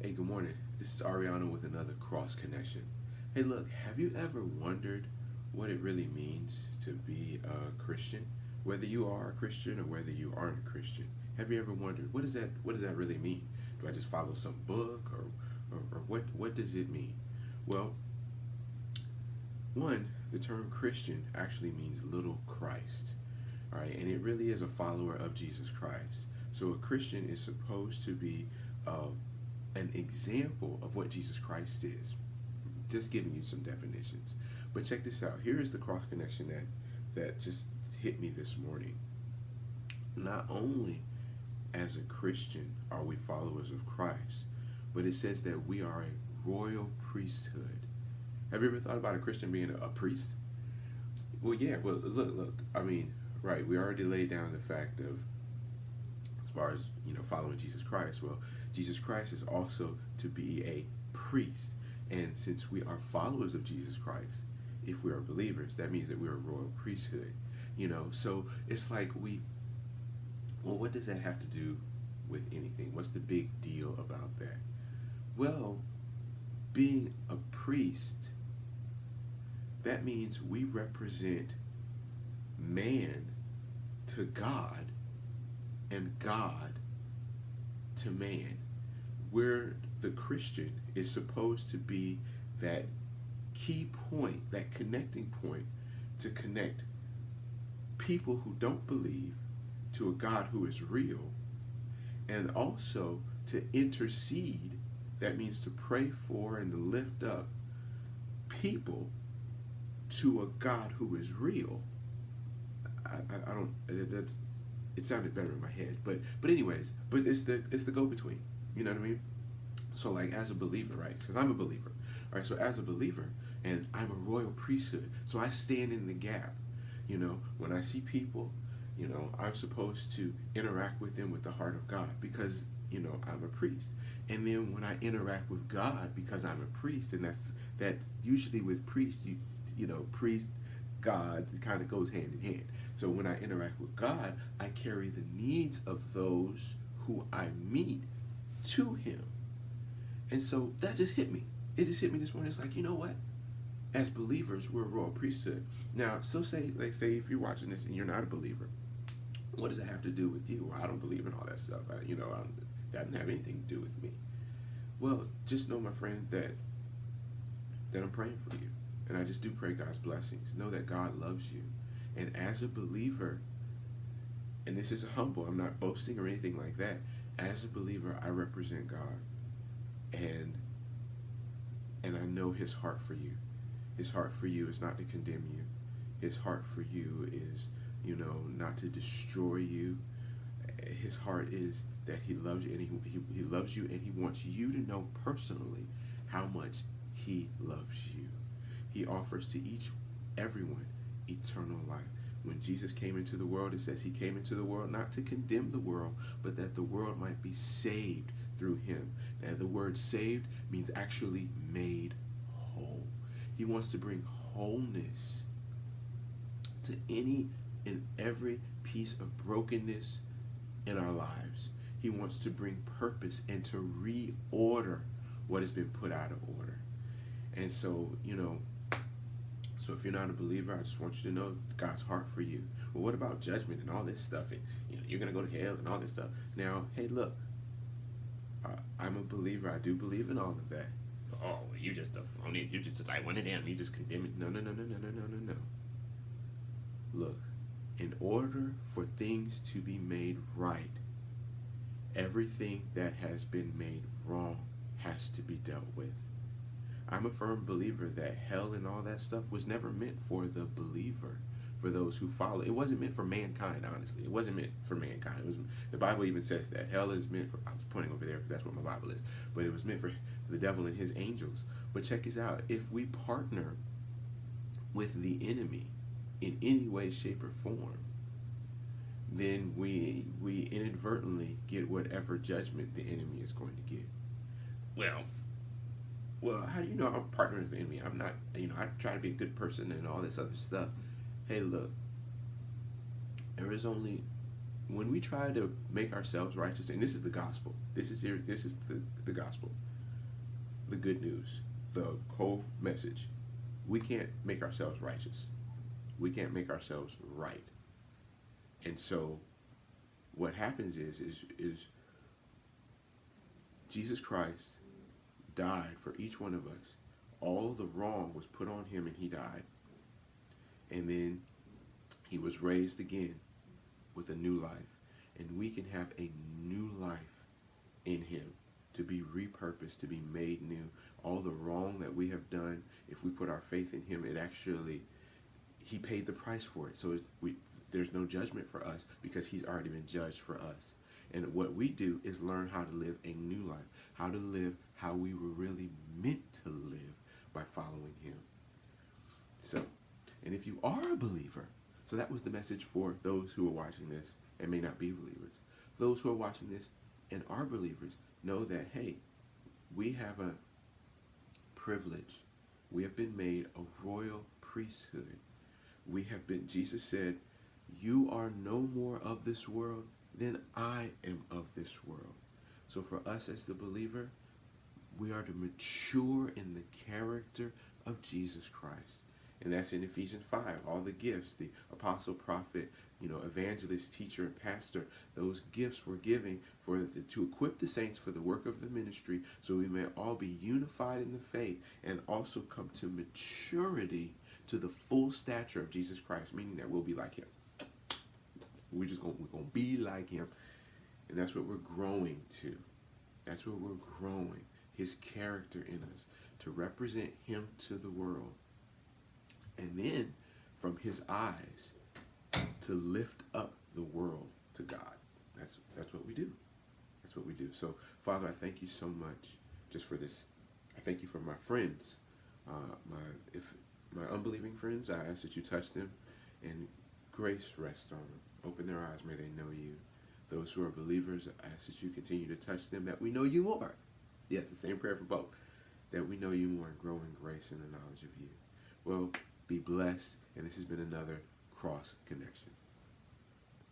Hey, good morning. This is Ariana with another cross connection. Hey, look, have you ever wondered what it really means to be a Christian? Whether you are a Christian or whether you aren't a Christian, have you ever wondered what does that really mean? Do I just follow some book or what does it mean? Well, one, the term Christian actually means little Christ. All right, and it really is a follower of Jesus Christ. So a Christian is supposed to be uh, an example of what Jesus Christ is. Just giving you some definitions. But check this out. Here is the cross connection that just hit me this morning. Not only as a Christian are we followers of Christ, but it says that we are a royal priesthood. Have you ever thought about a Christian being a priest? Well, yeah. Well, look. I mean, right. We already laid down the fact of as far as following Jesus Christ. Well, Jesus Christ is also to be a priest, and since we are followers of Jesus Christ, if we are believers, that means that we're a royal priesthood. So it's like well, what does that have to do with anything? What's the big deal about that? Well, being a priest, that means we represent man to God and God to man. Where the Christian is supposed to be that key point, that connecting point to connect people who don't believe to a God who is real, and also to intercede, that means to pray for and to lift up people to a God who is real. I don't. It sounded better in my head, but anyways, but it's the go between. You know what I mean? So like as a believer, right? Because I'm a believer. All right. So as a believer, and I'm a royal priesthood, so I stand in the gap. When I see people, I'm supposed to interact with them with the heart of God because I'm a priest. And then when I interact with God because I'm a priest, and that's usually with priest, priest God kind of goes hand in hand. So when I interact with God, I carry the needs of those who I meet to Him. And so that just hit me. It just hit me this morning. It's like, you know what? As believers, we're a royal priesthood. Now, so say if you're watching this and you're not a believer, what does that have to do with you? Well, I don't believe in all that stuff. That doesn't have anything to do with me. Well, just know, my friend, that I'm praying for you. And I just do pray God's blessings. Know that God loves you. And as a believer, and this is humble, I'm not boasting or anything like that. As a believer, I represent God. And and I know His heart for you. His heart for you is not to condemn you. His heart for you is, not to destroy you. His heart is that He loves you, and he loves you, and He wants you to know personally how much He loves you. He offers to everyone eternal life. When Jesus came into the world, it says He came into the world not to condemn the world, but that the world might be saved through Him. Now, the word saved means actually made whole. He wants to bring wholeness to any and every piece of brokenness in our lives. He wants to bring purpose and to reorder what has been put out of order. And so if you're not a believer, I just want you to know God's heart for you. Well, what about judgment and all this stuff? And you're gonna go to hell and all this stuff. Now, hey, look, I'm a believer. I do believe in all of that. Oh, you just a phony. You just like one of them. You just condemn it. No, no, no, no, no, no, no, no, no. Look, in order for things to be made right, everything that has been made wrong has to be dealt with. I'm a firm believer that hell and all that stuff was never meant for the believer, for those who follow. It wasn't meant for mankind, honestly. It wasn't meant for mankind. It was the Bible even says that hell is meant for. I was pointing over there because that's what my Bible is. But it was meant for the devil and his angels. But check this out: if we partner with the enemy in any way, shape, or form, then we inadvertently get whatever judgment the enemy is going to get. Well, well, how do you know I'm partnering with the enemy? I'm not, I try to be a good person and all this other stuff. Hey, look, there is only when we try to make ourselves righteous, and this is the gospel, this is here, this is the gospel, the good news, the whole message. We can't make ourselves righteous. We can't make ourselves right. And so what happens is Jesus Christ died for each one of us. All the wrong was put on him and he died. And then he was raised again with a new life. And we can have a new life in him, to be repurposed, to be made new. All the wrong that we have done, if we put our faith in him, it actually, he paid the price for it. So there's no judgment for us because he's already been judged for us. And what we do is learn how to live a new life, how to live how we were really meant to live by following him. So, and if you are a believer, so that was the message for those who are watching this and may not be believers. Those who are watching this and are believers know that, hey, we have a privilege. We have been made a royal priesthood. We have been, Jesus said, you are no more of this world than I am of this world. So for us as the believer, we are to mature in the character of Jesus Christ. And that's in Ephesians 5. All the gifts, the apostle, prophet, evangelist, teacher, and pastor, those gifts were given to equip the saints for the work of the ministry, so we may all be unified in the faith and also come to maturity, to the full stature of Jesus Christ, meaning that we'll be like him. We're gonna be like him. And that's what we're growing to. That's what we're growing. His character in us, to represent him to the world. And then from his eyes, to lift up the world to God. That's what we do. That's what we do. So, Father, I thank you so much just for this. I thank you for my friends. My unbelieving friends, I ask that you touch them and grace rest on them. Open their eyes, may they know you. Those who are believers, I ask that you continue to touch them, that we know you more. Yes, the same prayer for both. That we know you more and grow in grace and the knowledge of you. Well, be blessed, and this has been another Cross Connection.